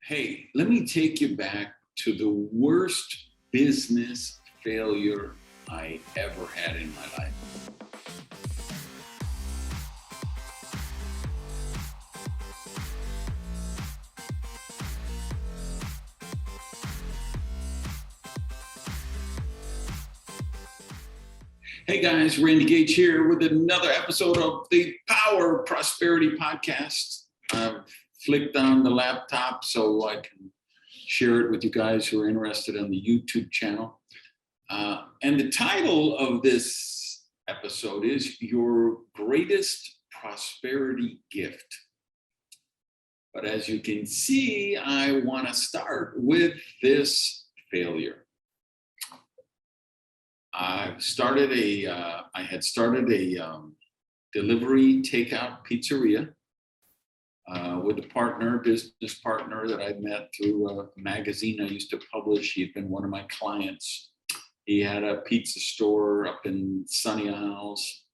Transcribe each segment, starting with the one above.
Hey, let me take you back to the worst business failure I ever had in my life. Hey guys, Randy Gage here with another episode of the Power Prosperity Podcast. I've flicked on the laptop so I can share it with you guys who are interested on the YouTube channel. And the title of this episode is Your Greatest Prosperity Gift. But as you can see, I want to start with this failure. I had started a delivery takeout pizzeria with a business partner that I'd met through a magazine I used to publish. He'd been one of my clients. He had a pizza store up in Sunny Isles.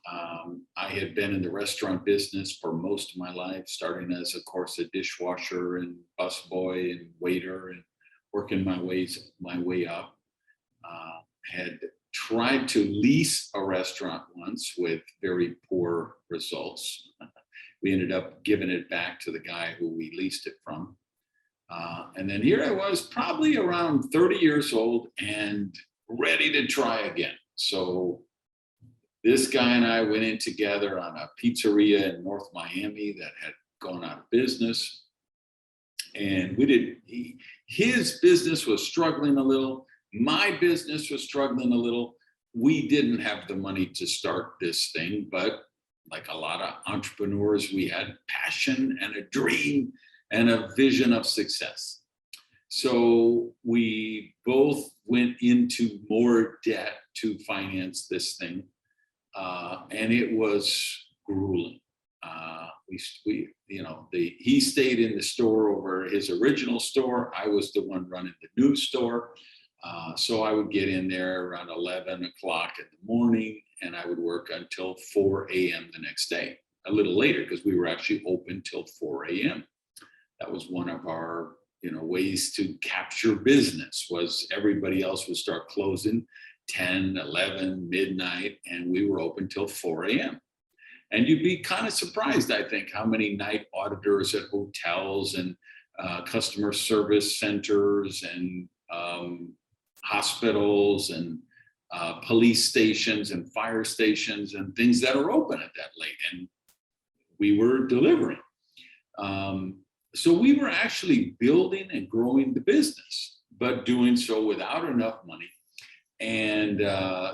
I had been in the restaurant business for most of my life, starting as, of course, a dishwasher and busboy and waiter, and working my way up. Had tried to lease a restaurant once with very poor results. We ended up giving it back to the guy who we leased it from. And then here I was, probably around 30 years old and ready to try again. So this guy and I went in together on a pizzeria in North Miami that had gone out of business. And his business was struggling a little. My business was struggling a little. We didn't have the money to start this thing, but like a lot of entrepreneurs, we had passion and a dream and a vision of success. So we both went into more debt to finance this thing, and it was grueling. He stayed in the store over his original store. I was the one running the new store. So I would get in there around 11 o'clock in the morning, and I would work until 4 a.m. the next day, a little later, because we were actually open till 4 a.m. That was one of our ways to capture business. Was everybody else would start closing 10, 11, midnight, and we were open till 4 a.m. And you'd be kind of surprised, I think, how many night auditors at hotels and customer service centers and hospitals and police stations and fire stations and things that are open at that late. And we were delivering. So we were actually building and growing the business, but doing so without enough money. And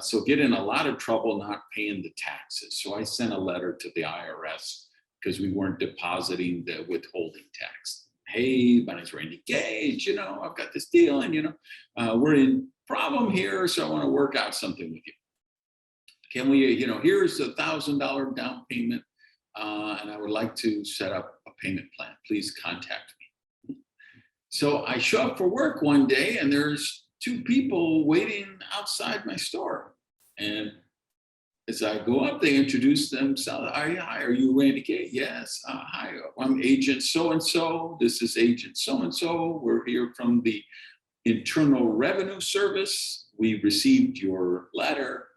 so get in a lot of trouble not paying the taxes. So I sent a letter to the IRS because we weren't depositing the withholding tax. Hey, my name's Randy Gage, I've got this deal and, we're in problem here. So I want to work out something with you. Can we, here's $1,000 down payment. And I would like to set up a payment plan. Please contact me. So I show up for work one day and there's two people waiting outside my store. And as I go up, they introduce themselves. Hi, are you Randy Gage? Yes. Hi, I'm Agent so-and-so. This is Agent so-and-so. We're here from the Internal Revenue Service. We received your letter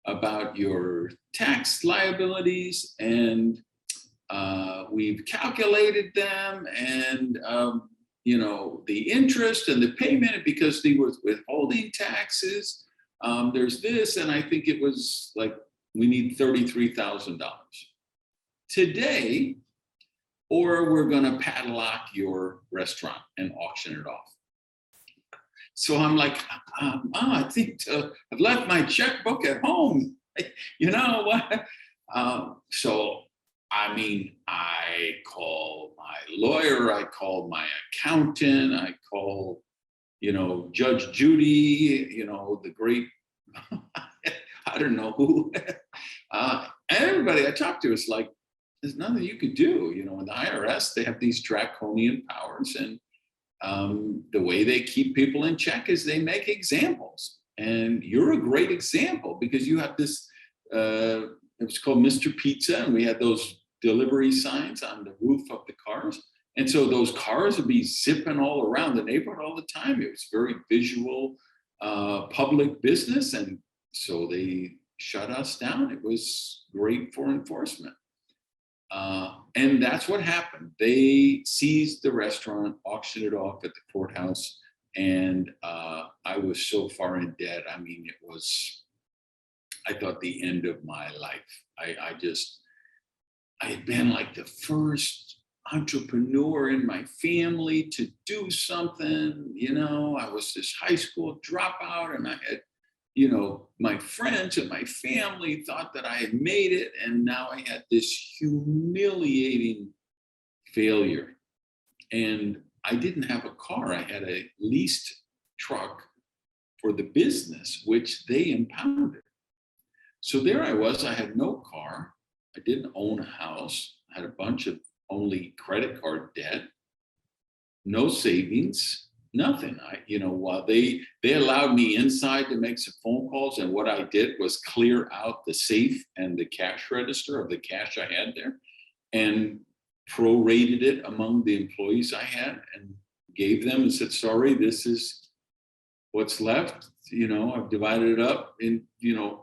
about your tax liabilities, and we've calculated them, and the interest and the payment, because they were withholding taxes. There's this, and I think it was like, we need $33,000 today, or we're going to padlock your restaurant and auction it off. So I'm like, I think I've left my checkbook at home. What? So, I call my lawyer, I call my accountant, I call, Judge Judy, the great, I don't know who. Everybody I talk to is like, there's nothing you could do. In the IRS, they have these draconian powers, and the way they keep people in check is they make examples. And you're a great example because you have this, it was called Mr. Pizza, and we had those delivery signs on the roof of the cars. And so those cars would be zipping all around the neighborhood all the time. It was very visual, public business. And so they shut us down. It was great for enforcement. And that's what happened. They seized the restaurant, auctioned it off at the courthouse. And I was so far in debt. I mean, it was, I thought, the end of my life. I had been like the first entrepreneur in my family to do something. You know, I was this high school dropout, and I had, you know, my friends and my family thought that I had made it, and now I had this humiliating failure. And I didn't have a car. I had a leased truck for the business, which they impounded. So there I was. I had no car. I didn't own a house. I had a bunch of only credit card debt, no savings, nothing. While they allowed me inside to make some phone calls, and what I did was clear out the safe and the cash register of the cash I had there, and prorated it among the employees I had, and gave them and said, sorry, this is what's left. You know, I've divided it up in,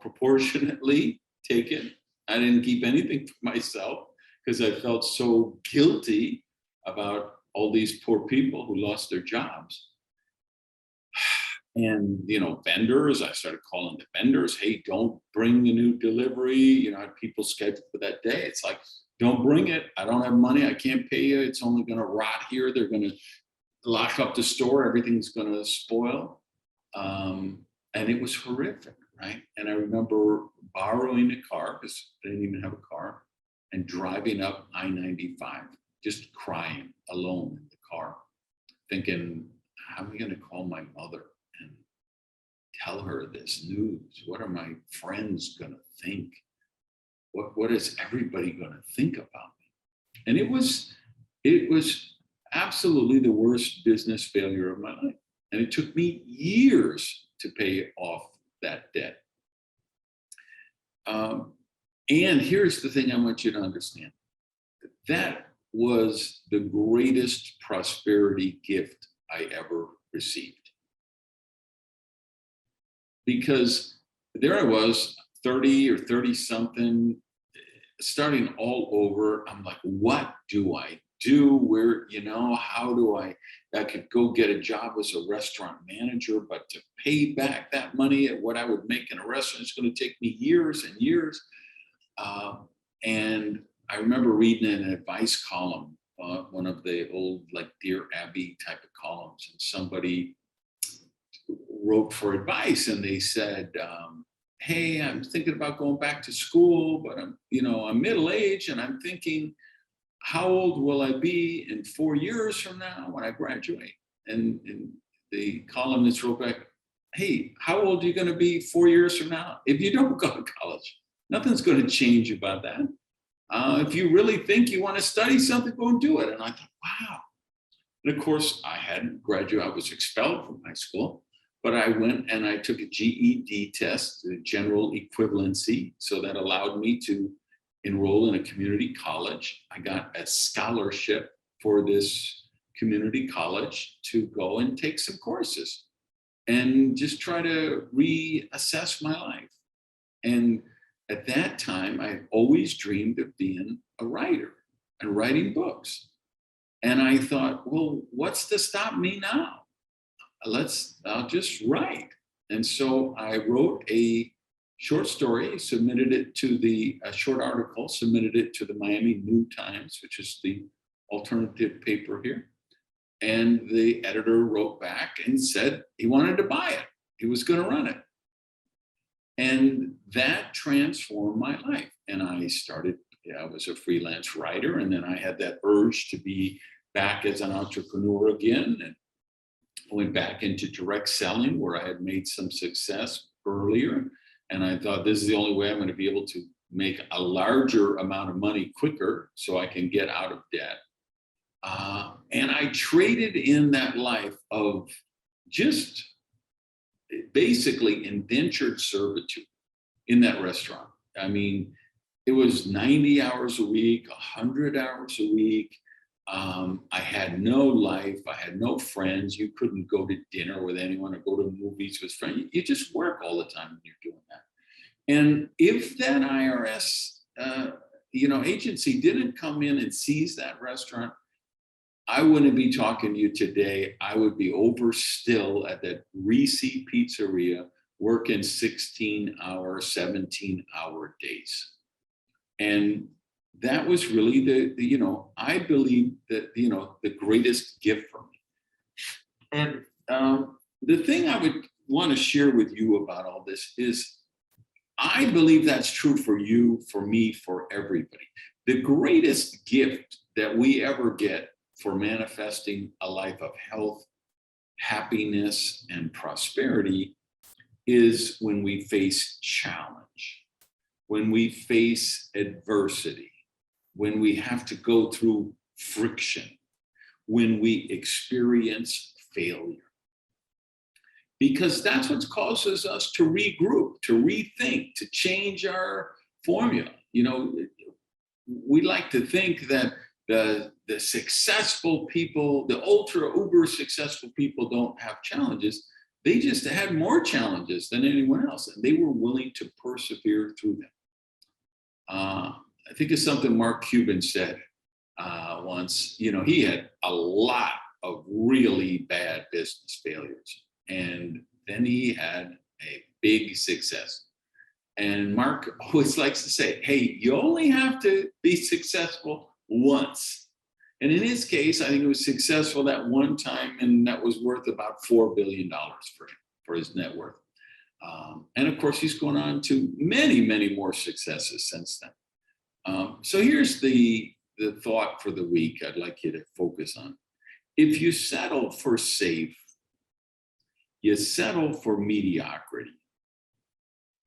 proportionately, take it. I didn't keep anything for myself because I felt so guilty about all these poor people who lost their jobs. And, vendors, I started calling the vendors, hey, don't bring the new delivery. I had people scheduled for that day. It's like, don't bring it. I don't have money. I can't pay you. It's only going to rot here. They're going to lock up the store. Everything's going to spoil. And it was horrific, right? And I remember borrowing a car, because I didn't even have a car, and driving up I-95, just crying alone in the car, thinking, how am I going to call my mother and tell her this news? What are my friends going to think? What is everybody going to think about me? And it was absolutely the worst business failure of my life. And it took me years to pay off that debt. And here's the thing I want you to understand. That was the greatest prosperity gift I ever received. Because there I was, 30 or 30 something, starting all over. I'm like, what do I do? Where, how do I could go get a job as a restaurant manager, but to pay back that money at what I would make in a restaurant, it's going to take me years and years. And I remember reading an advice column, one of the old, like, Dear Abby type of columns, and somebody wrote for advice, and they said, hey, I'm thinking about going back to school, but I'm middle-aged, and I'm thinking, how old will I be in 4 years from now when I graduate? And the columnist wrote back, hey, how old are you going to be 4 years from now if you don't go to college? Nothing's going to change about that. If you really think you want to study something, go and do it. And I thought, wow. And of course, I hadn't graduated. I was expelled from high school. But I went and I took a GED test, the general equivalency, so that allowed me to enroll in a community college. I got a scholarship for this community college to go and take some courses and just try to reassess my life. And at that time, I always dreamed of being a writer and writing books. And I thought, well, what's to stop me now? I'll just write. And so I wrote a short story, submitted it to a short article, submitted it to the Miami New Times, which is the alternative paper here. And the editor wrote back and said he wanted to buy it. He was going to run it. And that transformed my life. And I was a freelance writer. And then I had that urge to be back as an entrepreneur again. And I went back into direct selling, where I had made some success earlier. And I thought, this is the only way I'm going to be able to make a larger amount of money quicker so I can get out of debt. And I traded in that life of just basically indentured servitude in that restaurant. I mean, it was 90 hours a week, 100 hours a week. I had no life. I had no friends. You couldn't go to dinner with anyone or go to movies with friends. You just work all the time when you're doing that. And if that IRS, agency didn't come in and seize that restaurant, I wouldn't be talking to you today. I would be over still at that Reese Pizzeria working 16-hour, 17-hour days. And that was really I believe that, the greatest gift for me. And the thing I would want to share with you about all this is I believe that's true for you, for me, for everybody. The greatest gift that we ever get for manifesting a life of health, happiness, and prosperity is when we face challenge, when we face adversity, when we have to go through friction, when we experience failure. Because that's what causes us to regroup, to rethink, to change our formula. We like to think that the successful people, the ultra uber successful people don't have challenges. They just had more challenges than anyone else, and they were willing to persevere through them. I think it's something Mark Cuban said once. He had a lot of really bad business failures, and then he had a big success. And Mark always likes to say, hey, you only have to be successful once. And in his case, I think it was successful that one time, and that was worth about $4 billion for him, for his net worth. And of course, he's gone on to many, many more successes since then. So here's the thought for the week I'd like you to focus on. If you settle for safe, you settle for mediocrity.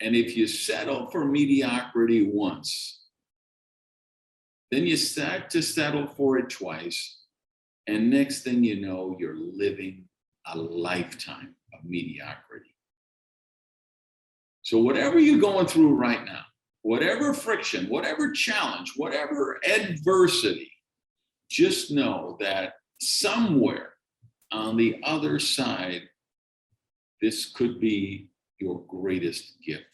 And if you settle for mediocrity once, then you start to settle for it twice. And next thing you know, you're living a lifetime of mediocrity. So whatever you're going through right now, whatever friction, whatever challenge, whatever adversity, just know that somewhere on the other side, this could be your greatest gift.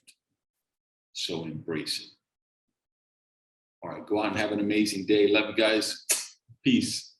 So embrace it. All right, go out and have an amazing day. Love you guys. Peace.